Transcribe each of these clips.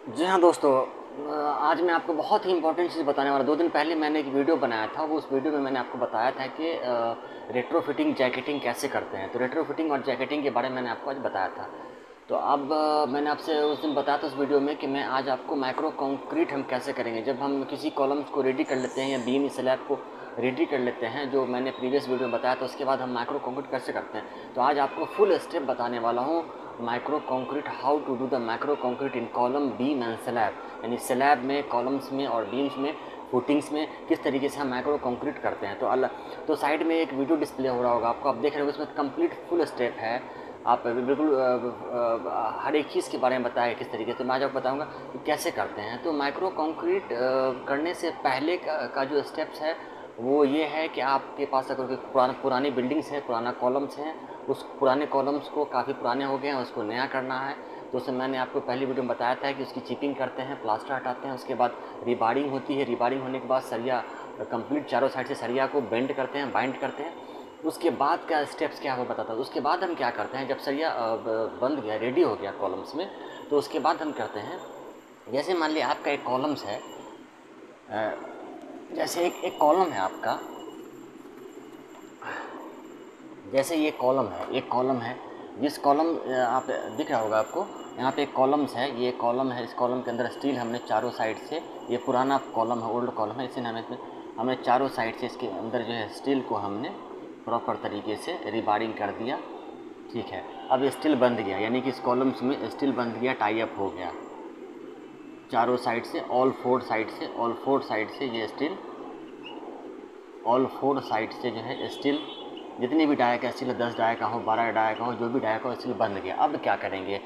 जी हाँ दोस्तों, आज मैं आपको बहुत ही इम्पोर्टेंट चीज़ बताने वाला। 2 दिन पहले मैंने एक वीडियो बनाया था, वो उस वीडियो में मैंने आपको बताया था कि रेट्रोफिटिंग जैकेटिंग कैसे करते हैं। तो रेट्रोफिटिंग और जैकेटिंग के बारे में मैंने आपको आज बताया था। तो अब मैंने आपसे उस दिन बताया था उस वीडियो में कि मैं आज आपको माइक्रो कंक्रीट हम कैसे करेंगे। जब हम किसी कॉलम्स को रेडी कर लेते हैं या बीम स्लैब को रेडी कर लेते हैं, जो मैंने प्रीवियस वीडियो में बताया था, उसके बाद हम माइक्रो कंक्रीट कैसे करते हैं। तो आज आपको फुल स्टेप बताने वाला हूँ micro concrete, how to do the micro concrete in column beam and slab. यानी स्लैब में, कॉलम्स में और बीम्स में, फुटिंग्स में किस तरीके से हम माइक्रो कंक्रीट करते हैं। तो साइड में एक वीडियो डिस्प्ले हो रहा होगा आपको, आप देख रहे हो, उसमें कंप्लीट फुल स्टेप है। आप बिल्कुल हर एक चीज़ के बारे में बताया किस तरीके से। मैं आज आपको बताऊंगा कि कैसे करते हैं। तो माइक्रो कंक्रीट करने से पहले का जो स्टेप्स है वो ये है कि आपके पास अगर कोई पुरानी बिल्डिंग्स है, पुराना कॉलम्स हैं, उस पुराने कॉलम्स को काफ़ी पुराने हो गए हैं, उसको नया करना है। तो उसमें मैंने आपको पहली वीडियो में बताया था कि उसकी चिपिंग करते हैं, प्लास्टर हटाते हैं, उसके बाद रिबार्डिंग होती है। रिबार्डिंग होने के बाद सरिया कंप्लीट चारों साइड से सरिया को बेंड करते हैं, बाइंड करते हैं। उसके बाद का स्टेप्स क्या वो बताता है। उसके बाद हम क्या करते हैं, जब सरिया बंध गया, रेडी हो गया कॉलम्स में, तो उसके बाद हम करते हैं, जैसे मान लिया आपका एक कॉलम्स है, जैसे एक कॉलम है आपका, जैसे ये कॉलम है, एक कॉलम है, जिस कॉलम आप दिख रहा होगा आपको, यहाँ पे एक कॉलम्स है, ये कॉलम है। इस कॉलम के अंदर स्टील हमने चारों साइड से, ये पुराना कॉलम है, ओल्ड कॉलम है, इसलिए हमने चारों साइड से इसके अंदर जो है स्टील को हमने प्रॉपर तरीके से रिबारिंग कर दिया। ठीक है, अब स्टील बंध गया, यानी कि इस कॉलम्स में स्टील बंध गया, टाई अप हो गया चारों साइड से, ऑल फोर साइड से ये स्टील, ऑल फोर साइड से जो है स्टील, जितनी भी डाया का स्टील, 10 डाया का हो, 12 डाया का हो, जो भी डाया का हो, स्टील बंद गया। अब क्या करेंगे,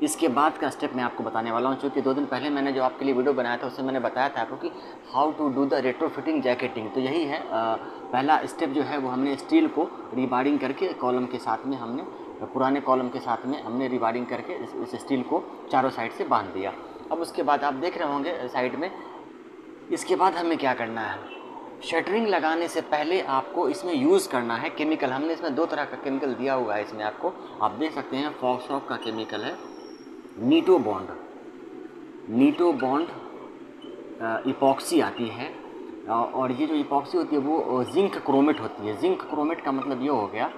इसके बाद का स्टेप मैं आपको बताने वाला हूँ। चूँकि 2 दिन पहले मैंने जो आपके लिए वीडियो बनाया था उसमें मैंने बताया था आपको कि how to do the retrofitting jacketing. तो यही है पहला स्टेप जो है वो हमने स्टील को रिबारिंग करके कॉलम के साथ में हमने, पुराने कॉलम के साथ में हमने रिबारिंग करके इस स्टील को चारों साइड से बांध दिया। अब उसके बाद आप देख रहे होंगे साइड में, इसके बाद हमें क्या करना है, शटरिंग लगाने से पहले आपको इसमें यूज़ करना है केमिकल। हमने इसमें 2 तरह का केमिकल दिया हुआ है इसमें आपको, आप देख सकते हैं। फॉक्सरॉक का केमिकल है, नीटो बॉन्ड, नीटो बॉन्ड इपॉक्सी आती है, और ये जो इपॉक्सी होती है वो जिंक क्रोमेट होती है। जिंक क्रोमेट का मतलब ये हो गया,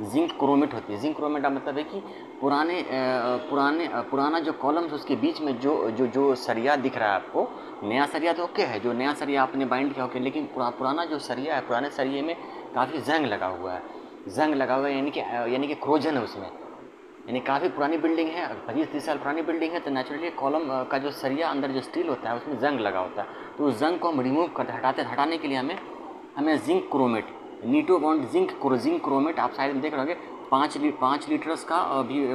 जिंक क्रोमेट होती है। जिंक क्रोमेट का मतलब है कि पुराना जो कॉलम्स उसके बीच में जो सरिया दिख रहा है आपको, नया सरिया तो ओके है, जो नया सरिया आपने बाइंड किया ओके, लेकिन पुराना जो सरिया है, पुराने सरिये में काफ़ी जंग लगा हुआ है। जंग लगा हुआ है, यानी कि क्रोजन है उसमें, यानी काफ़ी पुरानी बिल्डिंग है, 25-30 साल पुरानी बिल्डिंग है। तो नेचुरली कॉलम का जो सरिया अंदर जो स्टील होता है उसमें जंग लगा होता है। तो उस जंग को हम रिमूव करते, हटाने के लिए हमें zinc chromate, Nitobond zinc chromate, आप शायद देख रहे होंगे, 5 लीटर्स का भी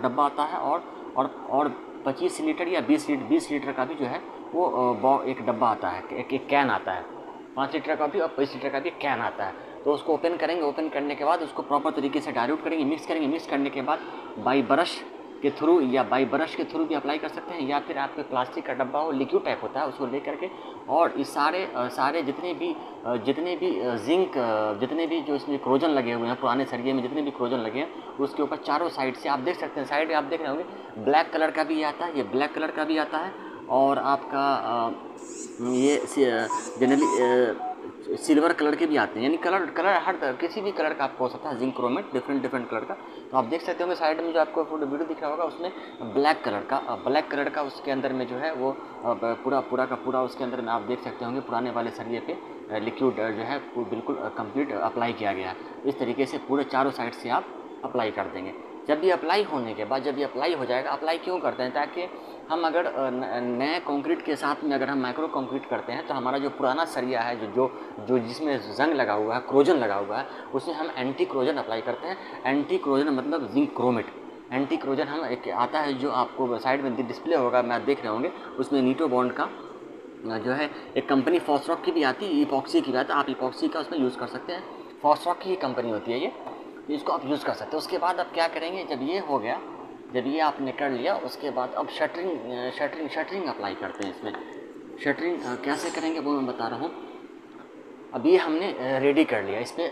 डब्बा आता है, और 25 लीटर या 20 लीटर का भी जो है वो एक डब्बा आता है, एक कैन आता है। 5 लीटर का भी और 25 लीटर का भी कैन आता है। तो उसको ओपन करेंगे, ओपन करने के बाद उसको प्रॉपर तरीके से डाइल्यूट करेंगे, मिक्स करने के बाद बाई ब्रश के थ्रू, या बाई ब्रश के थ्रू भी अप्लाई कर सकते हैं, या फिर आपके प्लास्टिक का डब्बा हो, लिक्विड टाइप होता है, उसको ले करके, और इस सारे जितने भी जितने भी जो इसमें क्रोजन लगे हुए हैं, पुराने सरिये में जितने भी क्रोजन लगे हैं, उसके ऊपर चारों साइड से आप देख सकते हैं। साइड में आप देख रहे होंगे ब्लैक कलर का भी आता है, ये ब्लैक कलर का भी आता है, और आपका ये जनरली सिल्वर कलर के भी आते हैं। यानी कलर हर तरह, किसी भी कलर का आपको हो सकता है, जिंक क्रोमेट डिफरेंट कलर का। तो आप देख सकते होंगे साइड में जो आपको वीडियो दिख रहा होगा उसमें ब्लैक कलर का उसके अंदर में जो है वो पूरा का पूरा उसके अंदर में आप देख सकते होंगे पुराने वाले सरिये पे लिक्विड जो है बिल्कुल कंप्लीट अप्लाई किया गया है। इस तरीके से पूरे चारों साइड से आप अप्लाई कर देंगे। जब ये अप्लाई होने के बाद, जब ये अप्लाई हो जाएगा, अप्लाई क्यों करते हैं, ताकि हम अगर नए कंक्रीट के साथ में अगर हम माइक्रो कंक्रीट करते हैं तो हमारा जो पुराना सरिया है, जो जिसमें जंग लगा हुआ है, क्रोजन लगा हुआ है, उसमें हम एंटी क्रोजन अप्लाई करते हैं। एंटी क्रोजन मतलब जिंक क्रोमेट। एंटी क्रोजन हम एक आता है जो आपको साइड में डिस्प्ले होगा, मैं देख रहे होंगे, उसमें नीटो बॉन्ड का जो है एक कंपनी फॉस्रॉक की भी आती है, इपॉक्सी की भी आता है, आप इपॉक्सी का उसमें यूज़ कर सकते हैं। फॉस्रॉक की कंपनी होती है ये, तो इसको आप यूज़ कर सकते हैं। उसके बाद आप क्या करेंगे, जब ये हो गया, जब ये आपने कर लिया, उसके बाद अब शटरिंग अप्लाई करते हैं इसमें। शटरिंग कैसे करेंगे वो मैं बता रहा हूँ। अब ये हमने रेडी कर लिया, इस पर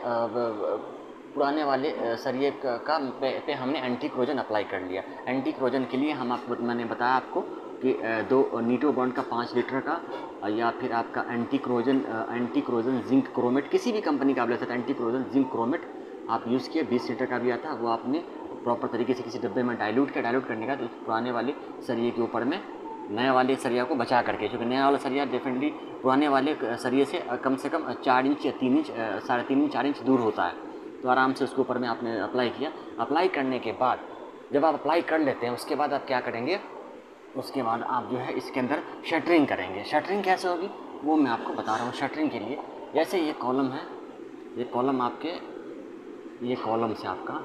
पुराने वाले सरिये पे हमने एंटी क्रोजन अप्लाई कर लिया। एंटी क्रोजन के लिए मैंने बताया आपको कि 2 नीटो बॉन्ड का 5 लीटर का या फिर आपका एंटी क्रोजन जिंक क्रोमेट, किसी भी कंपनी का आप ले सकते हैं। एंटी क्रोजन जिंक क्रोमेट आप यूज़ किए, 20 लीटर का भी आता है, वो आपने प्रॉपर तरीके से किसी डब्बे में डाइल्यूट किया। डाइल्यूट करने का तो पुराने वाले सरिये के ऊपर में नए वाले सरिया को बचा करके, क्योंकि नया वाला सरिया डेफिनेटली पुराने वाले सरिये से कम 4 इंच या 3 इंच 3.5 इंच 4 इंच दूर होता है। तो आराम से उसके ऊपर में आपने अप्लाई किया। अप्लाई करने के बाद जब आप अप्लाई कर लेते हैं, उसके बाद आप क्या करेंगे, उसके बाद आप जो है इसके अंदर शटरिंग करेंगे। शटरिंग कैसे होगी वो मैं आपको बता रहा हूँ। शटरिंग के लिए जैसे ये कॉलम है, ये कॉलम आपके, ये कॉलम से आपका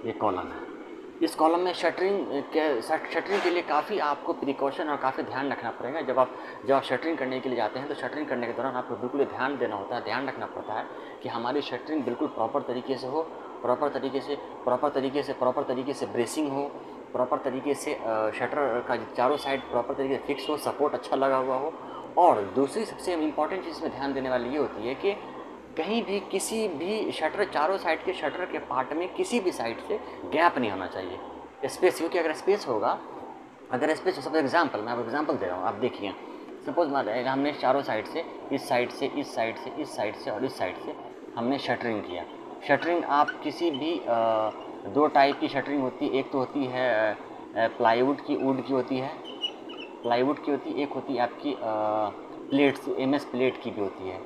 ये कॉलम है, इस कॉलम में शटरिंग के लिए काफ़ी आपको प्रिकॉशन और काफ़ी ध्यान रखना पड़ेगा। जब आप शटरिंग करने के लिए जाते हैं तो शटरिंग करने के दौरान आपको बिल्कुल ध्यान देना होता है, ध्यान रखना पड़ता है कि हमारी शटरिंग बिल्कुल प्रॉपर तरीके से हो, प्रॉपर तरीके से ब्रेसिंग हो, प्रॉपर तरीके से शटर का चारों साइड प्रॉपर तरीके से फिक्स हो, सपोर्ट अच्छा लगा हुआ हो। और दूसरी सबसे इम्पॉर्टेंट चीज़ में ध्यान देने वाली ये होती है कि कहीं भी किसी भी शटर, चारों साइड के शटर के पार्ट में किसी भी साइड से गैप नहीं होना चाहिए, स्पेस। क्योंकि अगर स्पेस होगा, अगर स्पेस, सपोज एग्जांपल, मैं आपको एग्जांपल दे रहा हूँ, आप देखिए। सपोज हमने चारों साइड से, इस साइड से, इस साइड से, इस साइड से और इस साइड से हमने शटरिंग किया। शटरिंग आप किसी भी 2 टाइप की शटरिंग होती है। एक तो होती है प्लाईवुड की, वुड की होती है, प्लाईवुड की होती है। एक होती है आपकी प्लेट्स, MS प्लेट की भी होती है,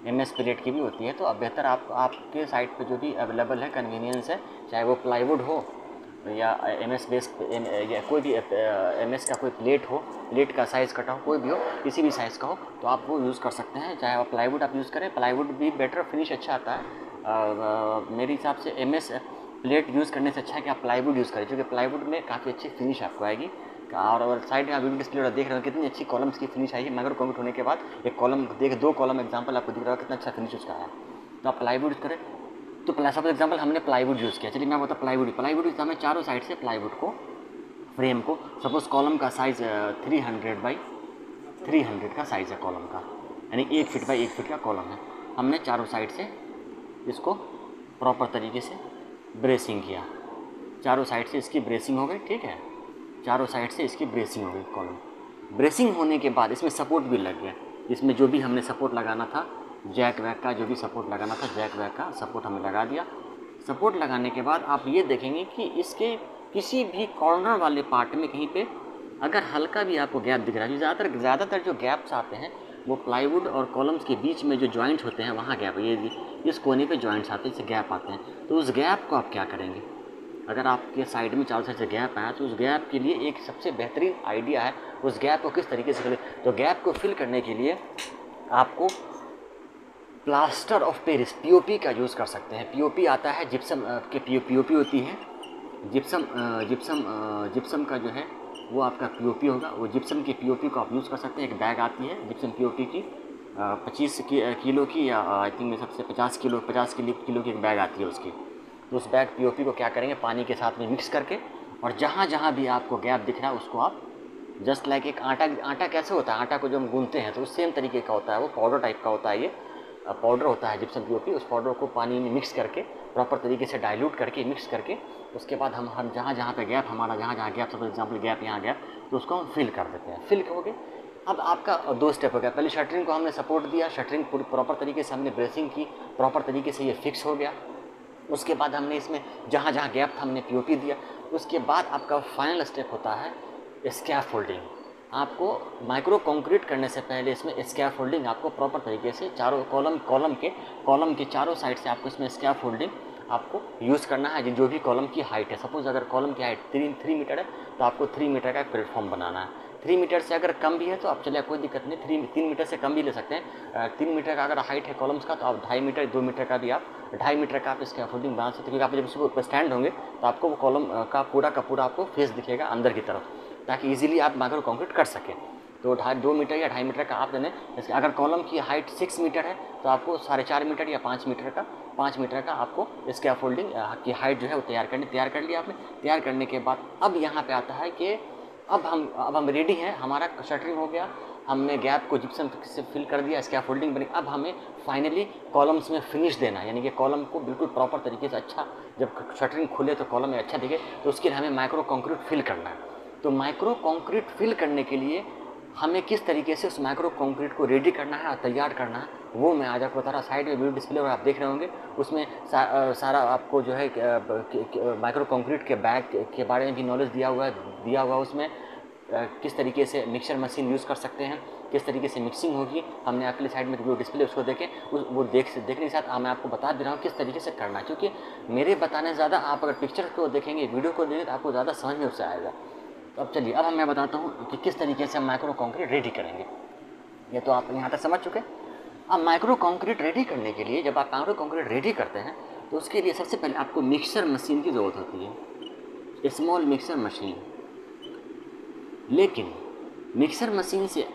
MS प्लेट की भी होती है। तो अब बेहतर आपके साइड पे जो भी अवेलेबल है, कन्वीनियंस है, चाहे वो प्लाईवुड हो या MS बेस या कोई भी MS का कोई प्लेट हो, प्लेट का साइज़ कटा हो, कोई भी हो, किसी भी साइज़ का हो, तो आप वो यूज़ कर सकते हैं। चाहे आप प्लाईवुड आप यूज़ करें, प्लाईवुड भी बेटर फिनिश अच्छा आता है। मेरे हिसाब से MS प्लेट यूज़ करने से अच्छा है कि आप प्लाईवुड यूज़ करें, क्योंकि प्लाईवुड में काफ़ी अच्छी फिनिश आपको आएगी। और साइड में आप वीडियो डिस्प्ले देख रहे हो कितनी अच्छी कॉलम्स की फिनिश आई है। मगर कंप्लीट होने के बाद एक कॉलम देख, 2 कॉलम एग्जांपल आपको दिख रहा है कितना अच्छा फिनिश उसका है। तो आप प्लाईवुड यूज़ करें। तो सपोज एग्जांपल हमने प्लाईवुड यूज़ किया, चलिए मैं बता प्लाईवुड यूज़ हमें चारों साइड से प्लाईवुड को, फ्रेम को, सपोज कॉलम का साइज़ 300 बाई 300 का साइज़ है कॉलम का, यानी 1 फीट बाई 1 फीट का कॉलम है। हमने चारों साइड से इसको प्रॉपर तरीके से ब्रेसिंग किया, चारों साइड से इसकी ब्रेसिंग हो गई, ठीक है, चारों साइड से इसकी ब्रेसिंग हो गई। कॉलम ब्रेसिंग होने के बाद इसमें सपोर्ट भी लग गया। इसमें जो भी हमने सपोर्ट लगाना था, जैक वैक का जो भी सपोर्ट लगाना था, जैक वैक का सपोर्ट हमने लगा दिया। सपोर्ट लगाने के बाद आप ये देखेंगे कि इसके किसी भी कॉर्नर वाले पार्ट में कहीं पे अगर हल्का भी आपको गैप दिख रहा है, ज़्यादातर जो गैप्स आते हैं वो प्लाईवुड और कॉलम्स के बीच में जो जॉइंट होते हैं वहाँ गैप, ये इस कोने पे जॉइंट्स आते हैं, इससे गैप आते हैं। तो उस गैप को आप क्या करेंगे, अगर आपके साइड में चारों साइड से गैप आया तो उस गैप के लिए एक सबसे बेहतरीन आइडिया है उस गैप को किस तरीके से करें। तो गैप को फिल करने के लिए आपको प्लास्टर ऑफ पेरिस, POP का यूज़ कर सकते हैं। POP आता है जिप्सम के, POP होती है जिप्सम का जो है वो आपका POP होगा। वो जिप्सम की POP को आप यूज़ कर सकते हैं। एक बैग आती है जिप्सम POP की 25 किलो की, या आई थिंक मेरे सबसे 50 किलो की एक बैग आती है उसकी। तो उस बैग POP को क्या करेंगे, पानी के साथ में मिक्स करके, और जहाँ जहाँ भी आपको गैप दिख रहा है उसको आप जस्ट लाइक एक आटा कैसे होता है, आटा को जो हम गूंथते हैं तो सेम तरीके का होता है, वो पाउडर टाइप का होता है। ये पाउडर होता है जिप्सम POP। उस पाउडर को पानी में मिक्स करके प्रॉपर तरीके से डाइल्यूट करके मिक्स करके उसके बाद हम जहाँ जहाँ पे गैप, हमारा जहाँ जहाँ गैप, सपोज एग्जाम्पल गैप यहाँ गैप, तो उसको हम फिल कर देते हैं। फिल हो गए। अब आपका 2 स्टेप हो गया। पहले शटरिंग को हमने सपोर्ट दिया, शटरिंग पूरी प्रॉपर तरीके से हमने ब्रेसिंग की, प्रॉपर तरीके से ये फिक्स हो गया। उसके बाद हमने इसमें जहाँ जहाँ गैप था हमने POP दिया। उसके बाद आपका फाइनल स्टेप होता है स्कैफोल्डिंग। आपको माइक्रो कंक्रीट करने से पहले इसमें स्कैफोल्डिंग आपको प्रॉपर तरीके से चारों कॉलम के चारों साइड से आपको इसमें स्कैफोल्डिंग आपको यूज़ करना है। जो भी कॉलम की हाइट है, सपोज अगर कॉलम की हाइट 3 मीटर है तो आपको 3 मीटर का एक प्लेटफॉर्म बनाना है। 3 मीटर से अगर कम भी है तो आप चलिए कोई दिक्कत नहीं, 3 मीटर से कम भी ले सकते हैं। 3 मीटर का अगर हाइट है कॉलम्स का तो आप 2.5 मीटर 2 मीटर का भी आप 2.5 मीटर का आप स्कैफोल्डिंग बना सकते हैं। क्योंकि आप जब इसके ऊपर स्टैंड होंगे तो आपको वो कॉलम का पूरा आपको फेस दिखेगा अंदर की तरफ, ताकि ईजिली आप माइक्रो कंक्रीट कर सकें। तो 2 मीटर या 2.5 मीटर का आप देने। अगर कॉलम की हाइट 6 मीटर है तो आपको 4.5 मीटर या 5 मीटर का आपको स्कैफोल्डिंग की हाइट जो है वो तैयार कर लिया आपने। तैयार करने के बाद अब यहाँ पे आता है कि अब हम रेडी हैं, हमारा शटरिंग हो गया, हमने गैप को जिप्सम से फिल कर दिया, स्कैफोल्डिंग बनी। अब हमें फाइनली कॉलम्स में फिनिश देना है, यानी कि कॉलम को बिल्कुल प्रॉपर तरीके से अच्छा, जब शटरिंग खुले तो कॉलम में अच्छा दिखे, तो उसके लिए हमें माइक्रो कंक्रीट फिल करना है। तो माइक्रो कंक्रीट फिल करने के लिए हमें किस तरीके से उस माइक्रो कंक्रीट को रेडी करना है और तैयार करना है, वो मैं आज आपको बता रहा। साइड में वीडियो डिस्प्ले पर आप देख रहे होंगे, उसमें सारा आपको जो है माइक्रो कंक्रीट के बैग के बारे में भी नॉलेज दिया हुआ उसमें किस तरीके से मिक्सर मशीन यूज़ कर सकते हैं, किस तरीके से मिक्सिंग होगी। हमने आपके लिए साइड में वीडियो डिस्प्ले उसको देखें, वो देखने के साथ मैं आपको बता दे रहा हूँ किस तरीके से करना है, क्योंकि मेरे बताने से ज़्यादा आप अगर पिक्चर को देखेंगे, वीडियो को देखेंगे, तो आपको ज़्यादा समझ में उससे आएगा। तो अब चलिए, अब मैं बताता हूँ कि किस तरीके से हम माइक्रो कंक्रीट रेडी करेंगे। ये तो आप यहाँ तक समझ चुके। अब माइक्रो कंक्रीट रेडी करने के लिए, जब आप माइक्रो कंक्रीट रेडी करते हैं, तो उसके लिए सबसे पहले आपको मिक्सर मशीन की ज़रूरत होती है, स्मॉल मिक्सर मशीन। लेकिन मिक्सर मशीन से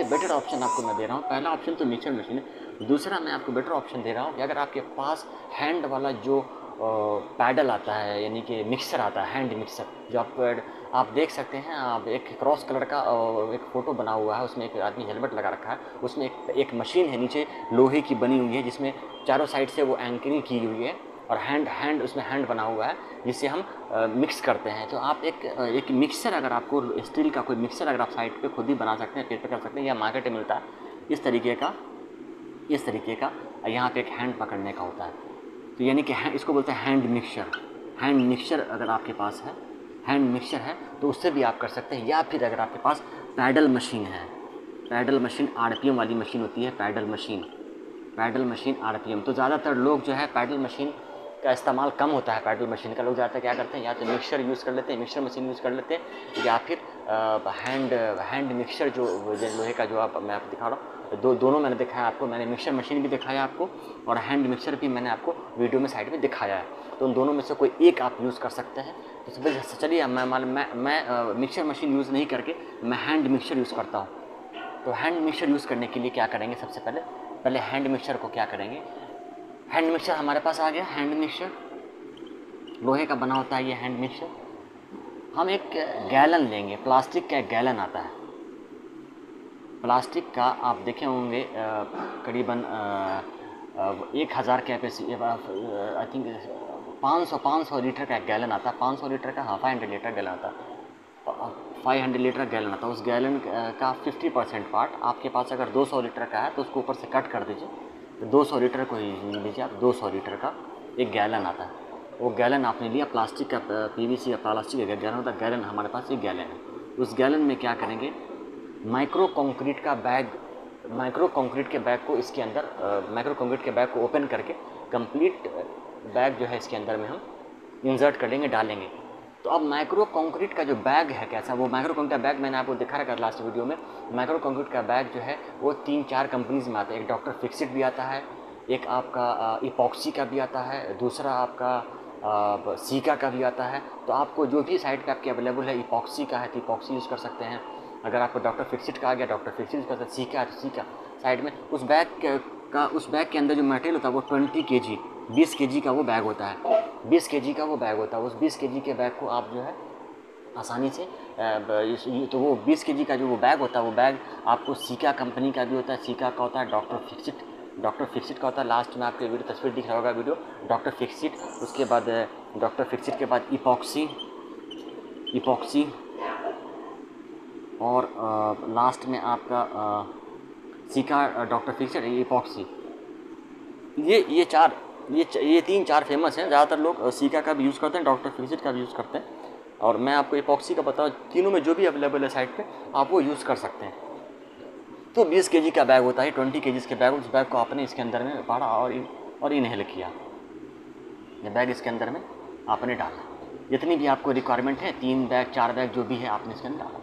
बेटर ऑप्शन आपको मैं दे रहा हूँ। पहला ऑप्शन तो मिक्सर मशीन है, दूसरा मैं आपको बेटर ऑप्शन दे रहा हूँ कि अगर आपके पास हैंड वाला जो पैडल आता है, यानी कि मिक्सर आता है, हैंड मिक्सर, जो आप देख सकते हैं, आप एक क्रॉस कलर का एक फ़ोटो बना हुआ है, उसमें एक आदमी हेलमेट लगा रखा है, उसमें एक मशीन है नीचे लोहे की बनी हुई है, जिसमें चारों साइड से वो एंकरिंग की हुई है, और उसमें हैंड बना हुआ है, जिससे हम मिक्स करते हैं। तो आप एक मिक्सर, अगर आपको स्टील का कोई मिक्सर अगर आप साइड पे खुद ही बना सकते हैं, पेपर कर सकते हैं, या मार्केट में मिलता है इस तरीके का यहाँ पे एक हैंड पकड़ने का होता है। तो यानी कि इसको बोलते हैं हैंड मिक्सर। अगर आपके पास है हैंड मिक्सर है तो उससे भी आप कर सकते हैं, या फिर अगर आपके पास पैडल मशीन है, RPM वाली मशीन होती है, पैडल मशीन RPM। तो ज़्यादातर लोग जो है पैडल मशीन का इस्तेमाल कम होता है। पैडल मशीन का लोग ज़्यादातर क्या करते हैं, या तो मिक्सर यूज़ कर लेते हैं, मिक्सर मशीन यूज़ कर लेते हैं, या फिर हैंड मिक्सर जो लोहे का, जो मैं आपको दिखा रहा हूँ, दोनों मैंने दिखाया आपको। मैंने मिक्सर मशीन भी दिखाया आपको, और हैंड मिक्सर भी मैंने आपको वीडियो में साइड में दिखाया है। तो उन दोनों में से कोई एक आप यूज़ कर सकते हैं। तो चलिए, मैं मिक्सर मशीन यूज़ नहीं करके मैं हैंड मिक्सर यूज़ करता हूँ। तो हैंड मिक्सर यूज़ करने के लिए क्या करेंगे, सबसे पहले हैंड मिक्सर को क्या करेंगे, हैंड मिक्सर हमारे पास आ गया। हैंड मिक्सर लोहे का बना होता है ये हैंड मिक्सर। हम एक गैलन लेंगे, प्लास्टिक का एक गैलन आता है, प्लास्टिक का, आप देखे होंगे करीबन 1000 कैपेसिटी, आई थिंक 500 लीटर का एक गैलन आता है, 500 लीटर का, हाँ 500 लीटर गैलन आता है, 500 लीटर गैलन आता है। उस गैलन का 50% पार्ट आपके पास अगर 200 लीटर का है तो उसको ऊपर से कट कर दीजिए, तो 200 लीटर को ही लीजिए आप। 200 लीटर का एक गैलन आता है, वो गैलन आपने लिया, प्लास्टिक का, PVC या प्लास्टिक का गैलन होता है, गैलन हमारे पास एक गैलन है। उस गैलन में क्या करेंगे, माइक्रो कंक्रीट के बैग को इसके अंदर, माइक्रो कंक्रीट के बैग को ओपन करके कंप्लीट बैग जो है इसके अंदर में हम इंसर्ट कर लेंगे, डालेंगे। तो अब माइक्रो कंक्रीट का जो बैग है कैसा, वो माइक्रो कंक्रीट का बैग मैंने आपको दिखा रखा लास्ट वीडियो में। माइक्रो कंक्रीट का बैग जो है वो 3-4 कंपनीज में आता है। एक डॉक्टर फिक्सिट भी आता है, एक आपका इपॉक्सी का भी आता है, दूसरा आपका सीका का भी आता है। तो आपको जो भी साइट पे आपके अवेलेबल है, इपॉक्सी का है तो इपॉक्सी यूज़ कर सकते हैं, अगर आपको डॉक्टर फिक्सिट का आ गया, डॉक्टर फिक्सिट यूज़ कर सकते हैं, सीका है तो सीका। साइड में उस बैग के अंदर जो मटेरियल होता है वो 20 kg का वो बैग होता है, 20 kg का वो बैग होता है। उस 20 kg के बैग को आप जो है आसानी से तो वो 20 kg का जो वो बैग होता है, वो बैग आपको सीका कंपनी का भी होता है, सीका का होता है, डॉक्टर फिक्सिट का होता है। लास्ट में आपके वीडियो तस्वीर दिख रहा होगा वीडियो, डॉक्टर फिक्सिट। उसके बाद डॉक्टर फिक्सिट के बाद इपॉक्सी और लास्ट में आपका सीका, डॉक्टर फिक्सिट, इपॉक्सी। ये 3-4 फेमस हैं। ज़्यादातर लोग सीका का भी यूज़ करते हैं, डॉक्टर फिक्सिट का भी यूज़ करते हैं, और मैं आपको इपॉक्सी का बताऊँ। तीनों में जो भी अवेलेबल है साइट पे आप वो यूज़ कर सकते हैं। तो 20 kg का बैग होता है, 20 kg के बैग, उस बैग को आपने इसके अंदर में पाड़ा और इनहेल किया। ये बैग इसके अंदर में आपने डाला, जितनी भी आपको रिक्वायरमेंट है, 3 बैग 4 बैग जो भी है आपने इसके अंदर डाला।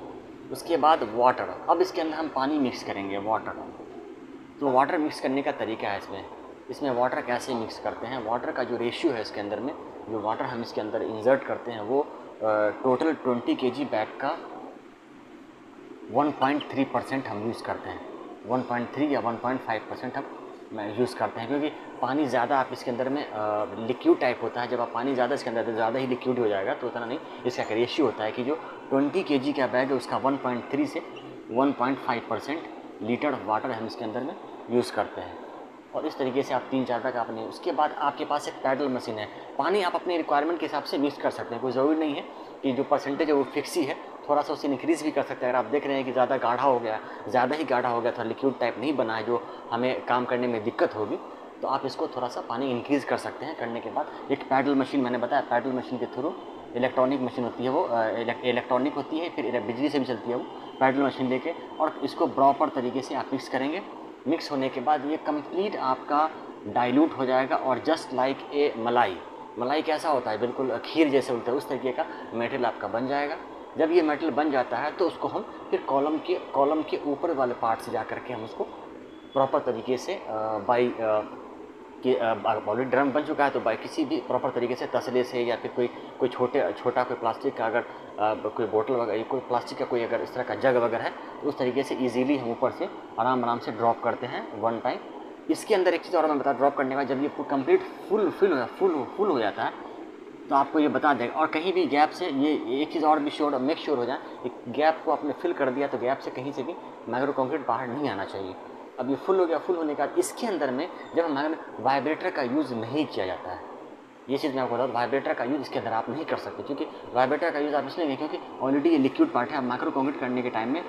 उसके बाद वाटर, अब इसके अंदर हम पानी मिक्स करेंगे, वाटर। तो वाटर मिक्स करने का तरीका है इसमें वाटर कैसे मिक्स करते हैं, वाटर का जो रेशियो है इसके अंदर में, जो वाटर हम इसके अंदर इंसर्ट करते हैं वो टोटल 20 kg बैग का 1.3% हम यूज़ करते हैं, 1.3 या 1.5% हम यूज़ करते हैं, क्योंकि पानी ज़्यादा आप इसके अंदर में लिक्विड टाइप होता है। जब आप पानी ज़्यादा इसके अंदर तो ज़्यादा ही लिक्विड हो जाएगा, तो उतना नहीं। इसका रेशियो होता है कि जो 20 kg का बैग है उसका 1.3 से 1.5% लीटर वाटर हम इसके अंदर में यूज़ करते हैं। और इस तरीके से आप 3-4 बैग आपने। उसके बाद आपके पास एक पैडल मशीन है, पानी आप अपने रिक्वायरमेंट के हिसाब से मिक्स कर सकते हैं, कोई ज़रूरी नहीं है कि जो परसेंटेज है वो फिक्स ही है, थोड़ा सा उसे इंक्रीज़ भी कर सकते हैं। अगर आप देख रहे हैं कि ज़्यादा गाढ़ा हो गया, ज़्यादा ही गाढ़ा हो गया, थोड़ा लिक्विड टाइप नहीं बना है जो हमें काम करने में दिक्कत होगी, तो आप इसको थोड़ा सा पानी इंक्रीज़ कर सकते हैं। करने के बाद एक पैडल मशीन, मैंने बताया पैडल मशीन के थ्रू, इलेक्ट्रॉनिक मशीन होती है वो, इलेक्ट्रॉनिक होती है, फिर बिजली से भी चलती है वो पैडल मशीन लेके, और इसको प्रॉपर तरीके से आप मिक्स करेंगे। मिक्स होने के बाद ये कंप्लीट आपका डाइल्यूट हो जाएगा और जस्ट लाइक ए मलाई कैसा होता है, बिल्कुल खीर जैसे होता है, उस तरीके का मटेरियल आपका बन जाएगा। जब ये मटेरियल बन जाता है तो उसको हम फिर कॉलम के ऊपर वाले पार्ट से जा करके हम उसको प्रॉपर तरीके से बाई कि ऑलरेडी ड्रम बन चुका है तो बाई किसी भी प्रॉपर तरीके से तसले से या फिर कोई छोटा कोई प्लास्टिक का अगर कोई बोतल वगैरह, कोई प्लास्टिक का कोई अगर इस तरह का जग वगैरह है तो उस तरीके से इजीली हम ऊपर से आराम से ड्रॉप करते हैं वन टाइम। इसके अंदर एक चीज़ और मैं बता, ड्रॉप करने के बाद जब ये कंप्लीट फुल हो जाता है तो आपको ये बता देगा। और कहीं भी गैप से ये एक चीज़ और भी मेक श्योर हो जाए, एक गैप को आपने फिल कर दिया तो गैप से कहीं से भी माइक्रो कंक्रीट बाहर नहीं आना चाहिए। अब ये फुल हो गया, फुल होने के बाद इसके अंदर में जब हम वाइब्रेटर का यूज़ नहीं किया जाता है, ये चीज़ मैं आपको बता दूँ, वाइब्रेटर का यूज़ इसके अंदर आप नहीं कर सकते, क्योंकि वाइब्रेटर का यूज़ आप इसलिए नहीं, क्योंकि ऑलरेडी ये लिक्विड पार्ट है। अब माइक्रो कंक्रीट करने के टाइम में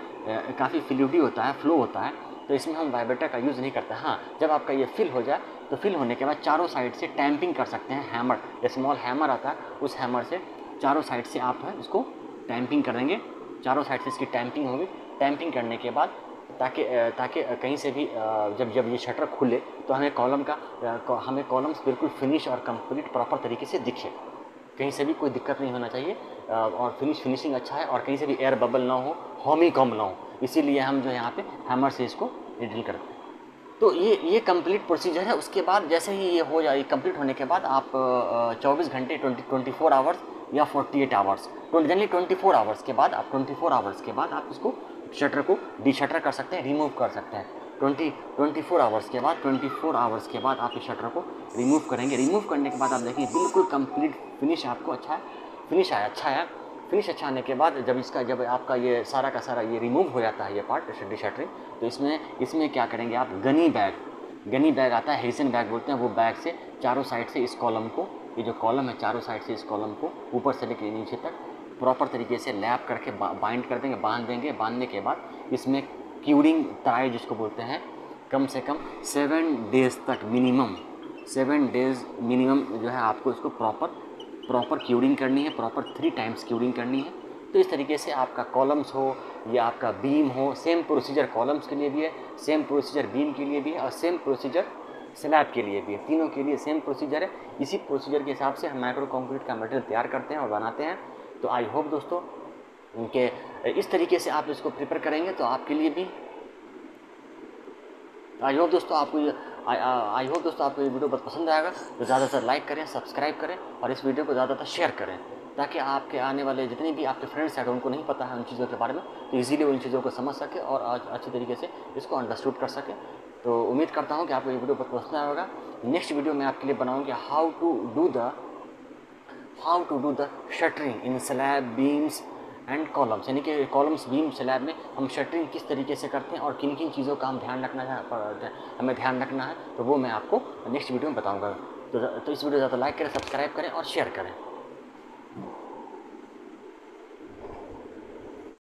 काफ़ी फ्लूइडी होता है, फ्लो होता है, तो इसमें हम वाइब्रेटर का यूज़ नहीं करते। हाँ, जब आपका ये फिल हो जाए तो फिल होने के बाद चारों साइड से टैंपिंग कर सकते हैं। हैमर, स्मॉल हैमर आता है, उस हैमर से चारों साइड से आप है इसको टैंपिंग करेंगे, चारों साइड से इसकी टैंपिंग होगी। टैंपिंग करने के बाद ताकि कहीं से भी जब ये शटर खुले तो हमें कॉलम्स बिल्कुल फिनिश और कंप्लीट प्रॉपर तरीके से दिखे, कहीं से भी कोई दिक्कत नहीं होना चाहिए, और फिनिशिंग अच्छा है, और कहीं से भी एयर बबल ना हो, हॉमी कम ना हो, इसीलिए हम जो यहाँ पे हैमर से इसको ड्रिल करते हैं। तो ये कंप्लीट प्रोसीजर है। उसके बाद जैसे ही ये हो जाए, कंप्लीट होने के बाद आप 24 घंटे 24 आवर्स या 48 आवर्स, जनरली 24 आवर्स के बाद आप इसको शटर को डीशटर कर सकते हैं, रिमूव कर सकते हैं। 24 आवर्स के बाद आप इस शटर को रिमूव करेंगे। रिमूव करने के बाद आप देखेंगे बिल्कुल कंप्लीट फिनिश आपको अच्छा है, फिनिश अच्छा आने के बाद जब आपका ये सारा का सारा ये रिमूव हो जाता है, ये पार्ट डीशटरिंग, तो इसमें क्या करेंगे आप, गनी बैग आता है, हेरिसन बैग बोलते हैं, वो बैग से चारों साइड से इस कॉलम को, ये जो कॉलम है चारों साइड से इस कॉलम को ऊपर से लेकर नीचे तक प्रॉपर तरीके से लैप करके बाइंड कर देंगे, बांध देंगे। बांधने के बाद इसमें क्यूरिंग तराई जिसको बोलते हैं, कम से कम 7 डेज़ तक मिनिमम 7 डेज़ मिनिमम जो है आपको इसको प्रॉपर क्यूरिंग करनी है, प्रॉपर 3 टाइम्स क्यूरिंग करनी है। तो इस तरीके से आपका कॉलम्स हो या आपका बीम हो, सेम प्रोसीजर कॉलम्स के लिए भी है, सेम प्रोसीजर बीम के लिए भी है, और सेम प्रोसीजर स्लैब के लिए भी है। तीनों के लिए सेम प्रोसीजर है। इसी प्रोसीजर के हिसाब से हम माइक्रो कंक्रीट का मटेरियल तैयार करते हैं और बनाते हैं। तो आई होप दोस्तों कि इस तरीके से आप इसको प्रिपेयर करेंगे तो आपके लिए भी, आई होप दोस्तों आपको ये वीडियो बहुत पसंद आएगा। तो ज़्यादा से लाइक करें, सब्सक्राइब करें, और इस वीडियो को ज़्यादातर शेयर करें, ताकि आपके आने वाले जितने भी आपके फ्रेंड्स हैं अगर उनको नहीं पता है उन चीज़ों के बारे में तो इजीली उन चीज़ों को समझ सके और अच्छी तरीके से इसको अंडरस्टूड कर सके। तो उम्मीद करता हूँ कि आपको ये वीडियो बहुत पसंद आया होगा। नेक्स्ट वीडियो में आपके लिए बनाऊँगी how to do the shuttering in slab, beams and columns, यानी कि कॉलम्स, बीम, स्लैब में हम शटरिंग किस तरीके से करते हैं और किन किन चीज़ों का हमें ध्यान रखना है, तो वो मैं आपको नेक्स्ट वीडियो में बताऊंगा। तो इस वीडियो ज़्यादा लाइक करें, सब्सक्राइब करें और शेयर करें।